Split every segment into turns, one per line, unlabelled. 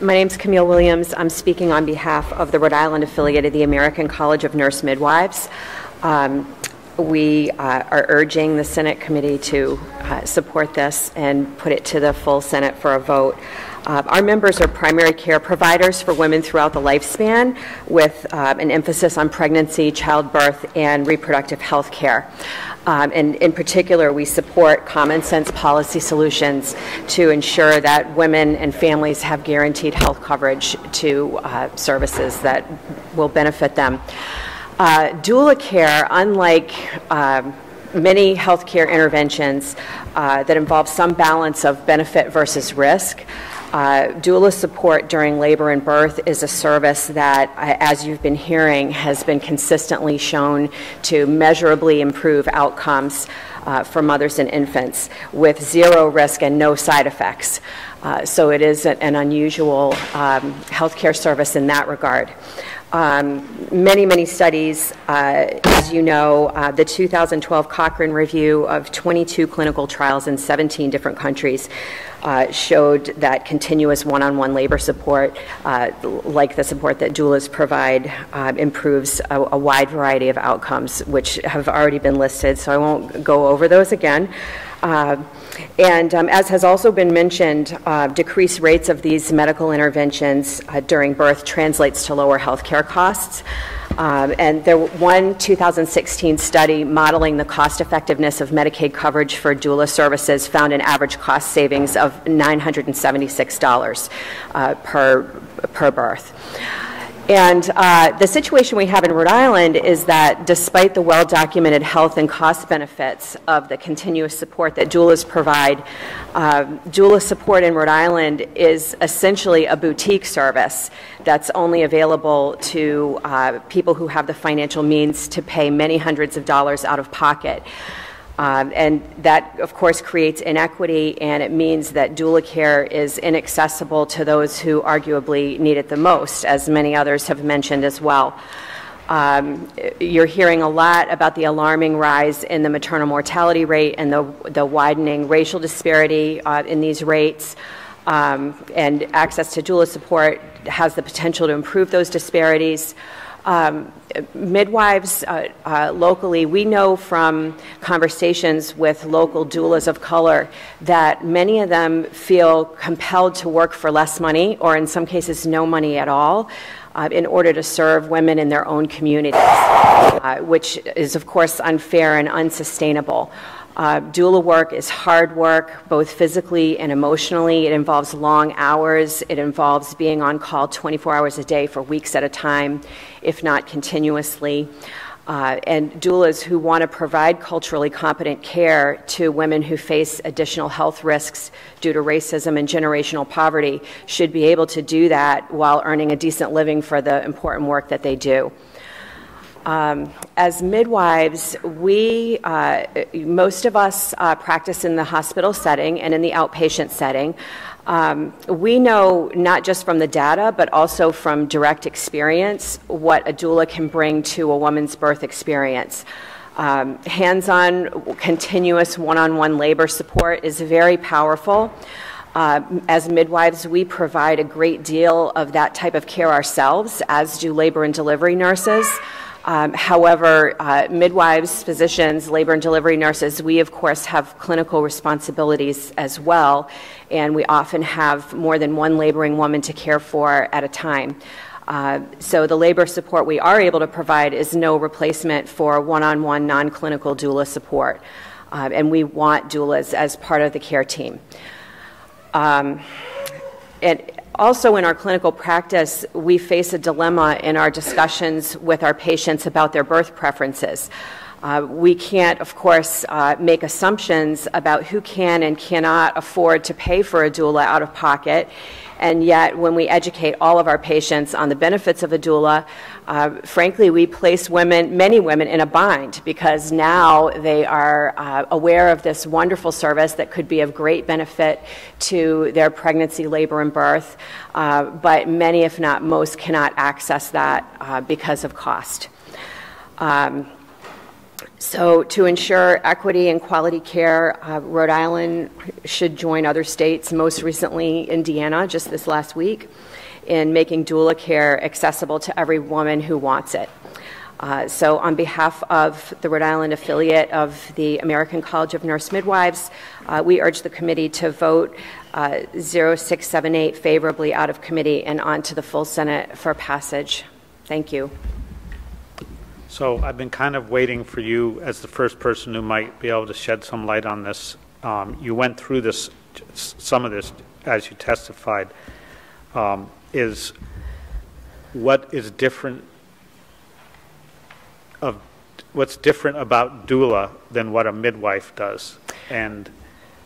My name's Camille Williams. I'm speaking on behalf of the Rhode Island affiliate of the American College of Nurse Midwives. We are urging the Senate committee to support this and put it to the full Senate for a vote. Our members are primary care providers for women throughout the lifespan with an emphasis on pregnancy, childbirth, and reproductive health care. And in particular, we support common sense policy solutions to ensure that women and families have guaranteed health coverage to services that will benefit them. Doula care, unlike many healthcare interventions that involve some balance of benefit versus risk, doula support during labor and birth is a service that, as you've been hearing, has been consistently shown to measurably improve outcomes for mothers and infants with zero risk and no side effects. So it is an unusual healthcare service in that regard. Many studies, as you know, the 2012 Cochrane review of 22 clinical trials in 17 different countries showed that continuous one-on-one labor support, like the support that doulas provide, improves a wide variety of outcomes, which have already been listed, so I won't go over those again. As has also been mentioned, decreased rates of these medical interventions during birth translates to lower health care costs. And there was one 2016 study modeling the cost effectiveness of Medicaid coverage for doula services found an average cost savings of $976 per birth. And the situation we have in Rhode Island is that despite the well-documented health and cost benefits of the continuous support that doulas provide, doula support in Rhode Island is essentially a boutique service that's only available to people who have the financial means to pay many hundreds of dollars out of pocket. And that, of course, creates inequity, and it means that doula care is inaccessible to those who arguably need it the most, as many others have mentioned as well. You're hearing a lot about the alarming rise in the maternal mortality rate and the widening racial disparity in these rates. And access to doula support has the potential to improve those disparities. Midwives locally, we know from conversations with local doulas of color that many of them feel compelled to work for less money, or in some cases no money at all, in order to serve women in their own communities, which is of course unfair and unsustainable. Doula work is hard work, both physically and emotionally. It involves long hours. It involves being on call 24 hours a day for weeks at a time, if not continuously. And doulas who want to provide culturally competent care to women who face additional health risks due to racism and generational poverty should be able to do that while earning a decent living for the important work that they do. As midwives, most of us practice in the hospital setting and in the outpatient setting. We know not just from the data, but also from direct experience, what a doula can bring to a woman's birth experience. Hands-on, continuous one-on-one labor support is very powerful. As midwives, we provide a great deal of that type of care ourselves, as do labor and delivery nurses. However, midwives, physicians, labor and delivery nurses, we of course have clinical responsibilities as well, and we often have more than one laboring woman to care for at a time. So the labor support we are able to provide is no replacement for one-on-one non-clinical doula support, and we want doulas as part of the care team. Also in our clinical practice, we face a dilemma in our discussions with our patients about their birth preferences. We can't, of course, make assumptions about who can and cannot afford to pay for a doula out of pocket. And yet, when we educate all of our patients on the benefits of a doula, frankly, we place many women in a bind, because now they are aware of this wonderful service that could be of great benefit to their pregnancy, labor, and birth, but many, if not most, cannot access that because of cost. So to ensure equity and quality care, Rhode Island should join other states, most recently Indiana, just this last week, in making doula care accessible to every woman who wants it. So on behalf of the Rhode Island affiliate of the American College of Nurse Midwives, we urge the committee to vote 0678 favorably out of committee and on to the full Senate for passage. Thank you.
So I've been kind of waiting for you as the first person who might be able to shed some light on this. You went through this, some of this as you testified. Is what is different of what's different about doula than what a midwife does? And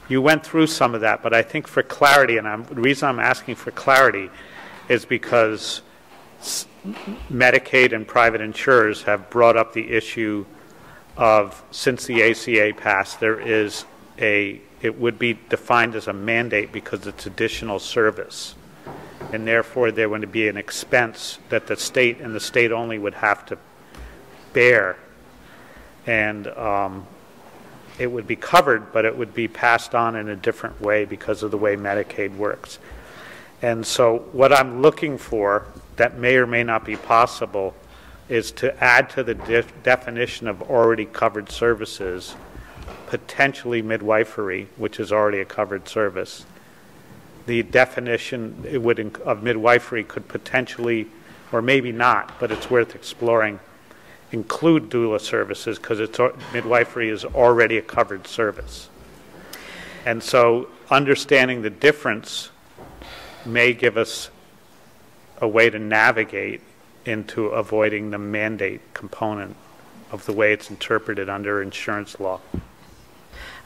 you went through some of that, but I think for clarity, and the reason I'm asking for clarity is because Medicaid and private insurers have brought up the issue of, since the ACA passed, it would be defined as a mandate because it's additional service. And therefore there would be an expense that the state and the state only would have to bear. And it would be covered, but it would be passed on in a different way because of the way Medicaid works. And so what I'm looking for that may or may not be possible is to add to the definition of already covered services, potentially midwifery, which is already a covered service. The definition of midwifery could potentially, or maybe not, but it's worth exploring, include doula services because midwifery is already a covered service. And so understanding the difference may give us a way to navigate into avoiding the mandate component of the way it's interpreted under insurance law.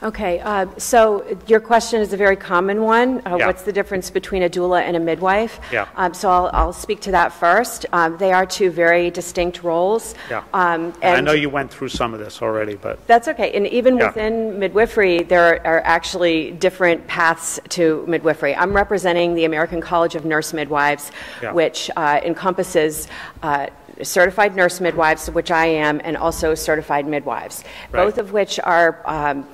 Okay, so your question is a very common one.
Yeah.
What's the difference between a doula and a midwife?
Yeah.
So I'll speak to that first. They are two very distinct roles.
Yeah. And I know you went through some of this already, but...
That's okay. And even within midwifery, there are actually different paths to midwifery. I'm representing the American College of Nurse Midwives, which encompasses certified nurse midwives, which I am, and also certified midwives, both of which are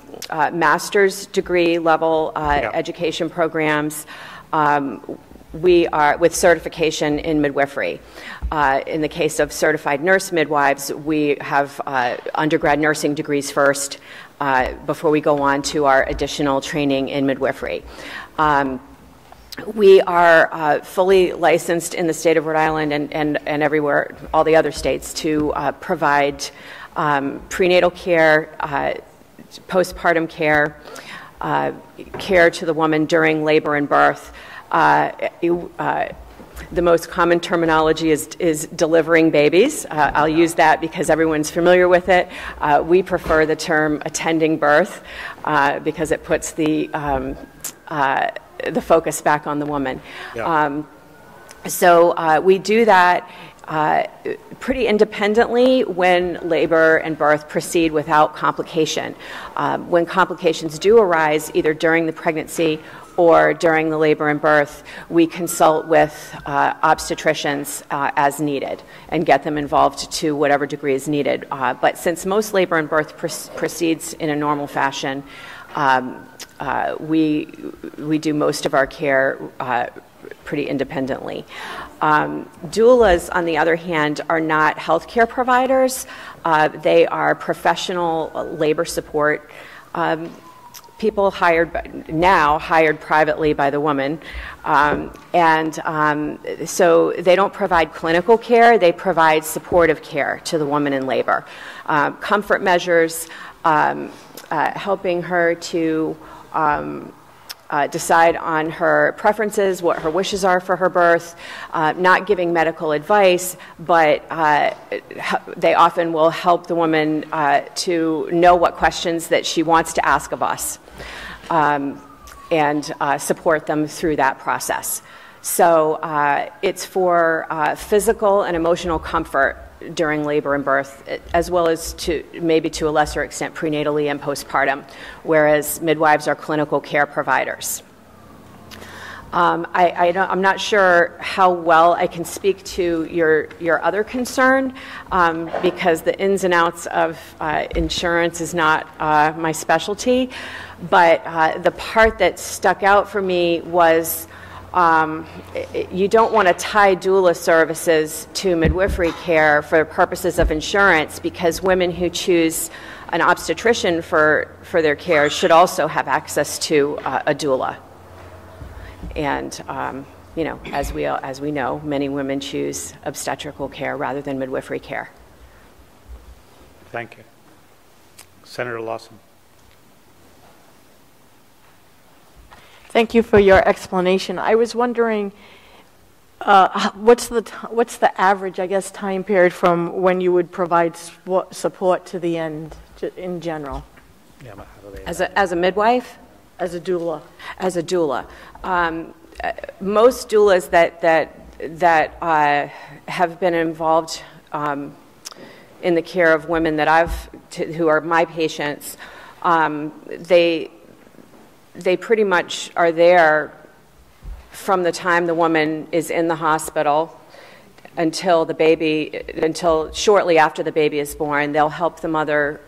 master's degree level education programs. We are with certification in midwifery. In the case of certified nurse midwives, we have undergrad nursing degrees first before we go on to our additional training in midwifery. We are fully licensed in the state of Rhode Island and everywhere, all the other states, to provide prenatal care, postpartum care, care to the woman during labor and birth. The most common terminology is delivering babies. I'll use that because everyone's familiar with it. We prefer the term attending birth because it puts the focus back on the woman. Yeah. So we do that pretty independently when labor and birth proceed without complication. When complications do arise, either during the pregnancy or during the labor and birth, we consult with obstetricians as needed and get them involved to whatever degree is needed. But since most labor and birth proceeds in a normal fashion, we do most of our care pretty independently. Doulas, on the other hand, are not healthcare providers. They are professional labor support people hired privately by the woman. So they don't provide clinical care, they provide supportive care to the woman in labor. Comfort measures, helping her to decide on her preferences, what her wishes are for her birth, not giving medical advice, but they often will help the woman to know what questions that she wants to ask of us, and support them through that process. So it's for physical and emotional comfort during labor and birth, as well as maybe to a lesser extent prenatally and postpartum, whereas midwives are clinical care providers. I'm not sure how well I can speak to your other concern, because the ins and outs of insurance is not my specialty. But the part that stuck out for me was you don't want to tie doula services to midwifery care for purposes of insurance, because women who choose an obstetrician for their care should also have access to a doula. And, you know, as we know, many women choose obstetrical care rather than midwifery care.
Thank you. Senator Lawson.
Thank you for your explanation. I was wondering, what's the average, I guess, time period from when you would provide support to the end, in general?
Yeah, but how do they
As a midwife?
As a doula.
As a doula. Most doulas that have been involved in the care of women that who are my patients, they pretty much are there from the time the woman is in the hospital until shortly after the baby is born. They'll help the mother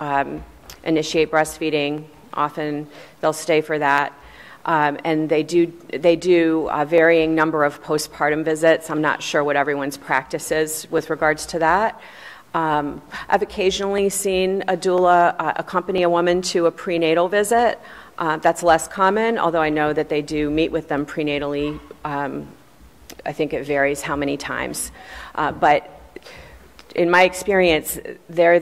initiate breastfeeding. Often they'll stay for that. And they do a varying number of postpartum visits. I'm not sure what everyone's practice is with regards to that. I've occasionally seen a doula accompany a woman to a prenatal visit. That's less common, although I know that they do meet with them prenatally. I think it varies how many times. But in my experience, their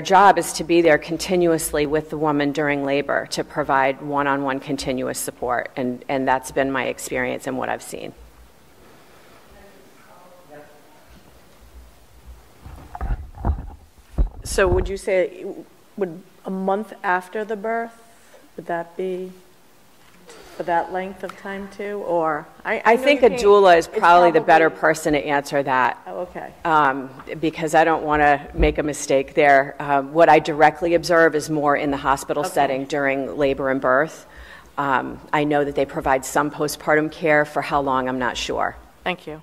job is to be there continuously with the woman during labor to provide one-on-one continuous support, and that's been my experience and what I've seen.
So would you say, would a month after the birth, would that be for that length of time too? Or
I think a doula is probably the better person to answer that.
Oh, okay.
Because I don't want to make a mistake there. What I directly observe is more in the hospital setting during labor and birth. I know that they provide some postpartum care. For how long, I'm not sure.
Thank you.